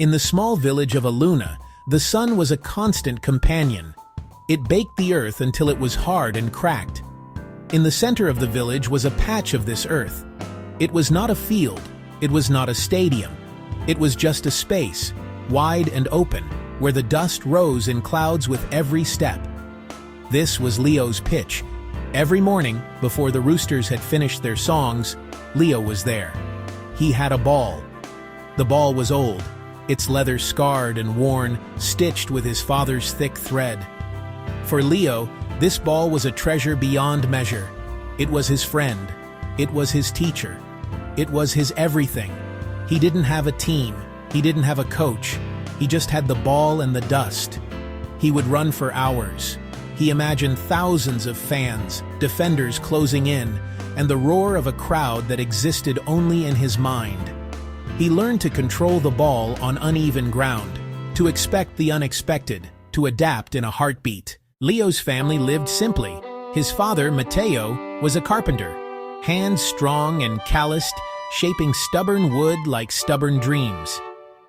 In the small village of Aluna, the sun was a constant companion. It baked the earth until it was hard and cracked. In the center of the village was a patch of this earth. It was not a field, it was not a stadium. It was just a space, wide and open, where the dust rose in clouds with every step. This was Leo's pitch. Every morning, before the roosters had finished their songs, Leo was there. He had a ball. The ball was old, its leather scarred and worn, stitched with his father's thick thread. For Leo, this ball was a treasure beyond measure. It was his friend. It was his teacher. It was his everything. He didn't have a team. He didn't have a coach. He just had the ball and the dust. He would run for hours. He imagined thousands of fans, defenders closing in, and the roar of a crowd that existed only in his mind. He learned to control the ball on uneven ground, to expect the unexpected, to adapt in a heartbeat. Leo's family lived simply. His father, Matteo, was a carpenter, hands strong and calloused, shaping stubborn wood like stubborn dreams.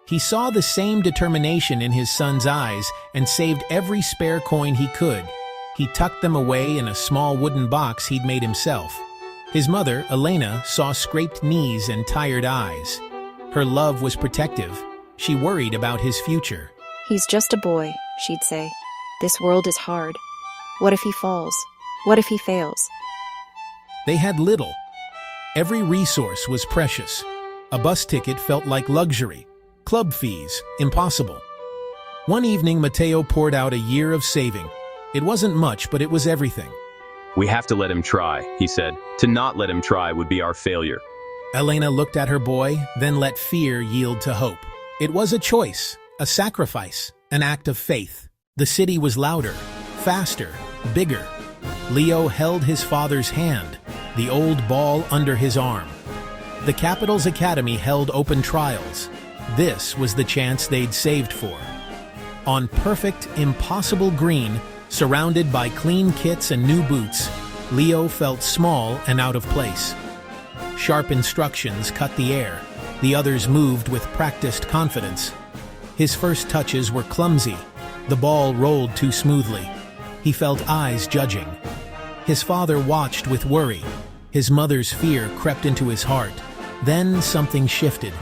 He saw the same determination in his son's eyes and saved every spare coin he could. He tucked them away in a small wooden box he'd made himself. His mother, Elena, saw scraped knees and tired eyes. Her love was protective. She worried about his future. "He's just a boy," she'd say. "This world is hard. What if he falls? What if he fails?" They had little. Every resource was precious. A bus ticket felt like luxury. Club fees, impossible. One evening, Matteo poured out a year of saving. It wasn't much, but it was everything. "We have to let him try," he said. "To not let him try would be our failure." Elena looked at her boy, then let fear yield to hope. It was a choice, a sacrifice, an act of faith. The city was louder, faster, bigger. Leo held his father's hand, the old ball under his arm. The capital's academy held open trials. This was the chance they'd saved for. On perfect, impossible green, surrounded by clean kits and new boots, Leo felt small and out of place. Sharp instructions cut the air. The others moved with practiced confidence. His first touches were clumsy. The ball rolled too smoothly. He felt eyes judging. His father watched with worry. His mother's fear crept into his heart. Then something shifted.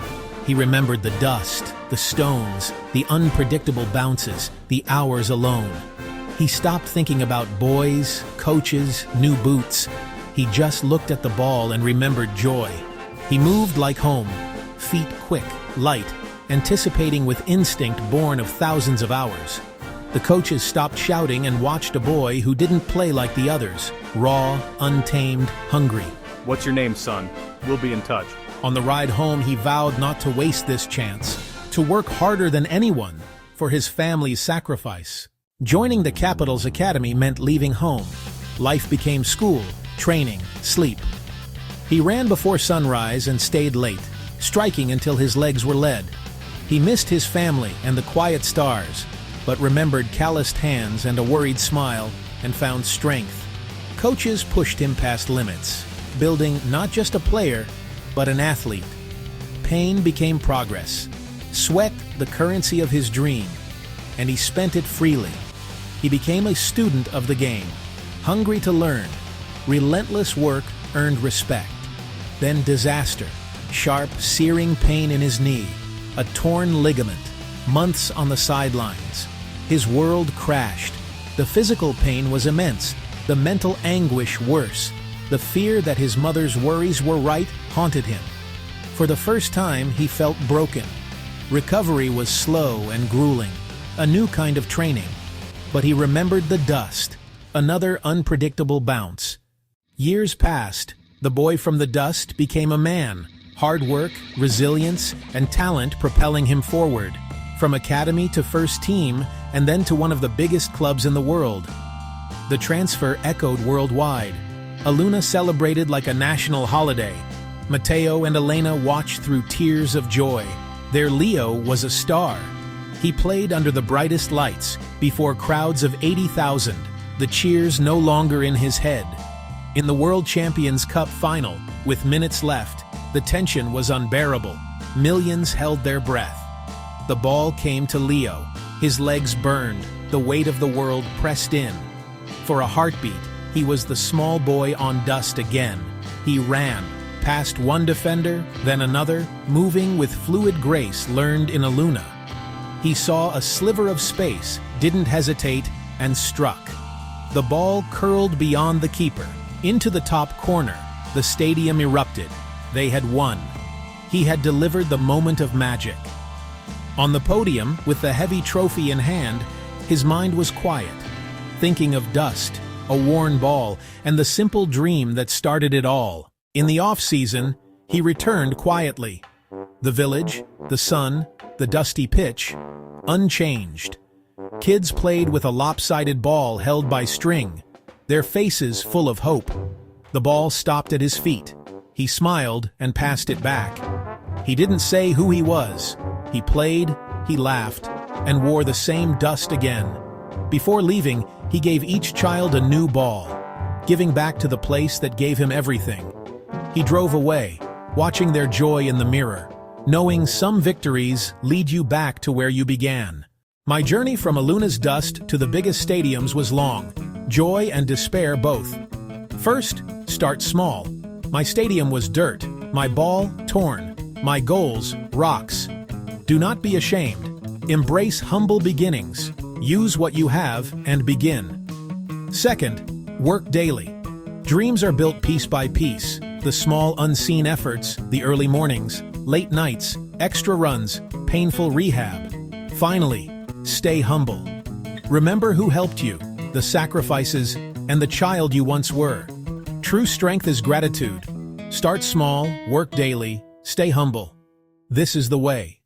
He remembered the dust, the stones, the unpredictable bounces, the hours alone. He stopped thinking about boys, coaches, new boots. He just looked at the ball and remembered joy. He moved like home, feet quick, light, anticipating with instinct born of thousands of hours. The coaches stopped shouting and watched a boy who didn't play like the others, raw, untamed, hungry. "What's your name, son? We'll be in touch." On the ride home, he vowed not to waste this chance, to work harder than anyone for his family's sacrifice. Joining the capital's academy meant leaving home. Life became school, training, sleep. He ran before sunrise and stayed late, striking until his legs were lead. He missed his family and the quiet stars, but remembered calloused hands and a worried smile and found strength. Coaches pushed him past limits, building not just a player, but an athlete. Pain became progress, sweat the currency of his dream, and he spent it freely. He became a student of the game, hungry to learn. Relentless work earned respect. Then disaster, sharp, searing pain in his knee, a torn ligament, months on the sidelines. His world crashed. The physical pain was immense, the mental anguish worse. The fear that his mother's worries were right haunted him. For the first time, he felt broken. Recovery was slow and grueling, a new kind of training. But he remembered the dust, another unpredictable bounce. Years passed. The boy from the dust became a man, hard work, resilience, and talent propelling him forward, from academy to first team, and then to one of the biggest clubs in the world. The transfer echoed worldwide. Aluna celebrated like a national holiday. Matteo and Elena watched through tears of joy. Their Leo was a star. He played under the brightest lights, before crowds of 80,000, the cheers no longer in his head. In the World Champions Cup final, with minutes left, the tension was unbearable. Millions held their breath. The ball came to Leo. His legs burned, the weight of the world pressed in. For a heartbeat, he was the small boy on dust again. He ran, past one defender, then another, moving with fluid grace learned in a Luna. He saw a sliver of space, didn't hesitate, and struck. The ball curled beyond the keeper. Into the top corner, the stadium erupted. They had won. He had delivered the moment of magic. On the podium, with the heavy trophy in hand, his mind was quiet, thinking of dust, a worn ball, and the simple dream that started it all. In the off-season, he returned quietly. The village, the sun, the dusty pitch, unchanged. Kids played with a lopsided ball held by string, their faces full of hope. The ball stopped at his feet. He smiled and passed it back. He didn't say who he was. He played, he laughed, and wore the same dust again. Before leaving, he gave each child a new ball, giving back to the place that gave him everything. He drove away, watching their joy in the mirror, knowing some victories lead you back to where you began. My journey from Luna's dust to the biggest stadiums was long, joy and despair both. First, start small. My stadium was dirt, my ball torn, my goals rocks. Do not be ashamed. Embrace humble beginnings. Use what you have and begin. Second, work daily. Dreams are built piece by piece. The small unseen efforts, the early mornings, late nights, extra runs, painful rehab. Finally, stay humble. Remember who helped you, the sacrifices, and the child you once were. True strength is gratitude. Start small, work daily, stay humble. This is the way.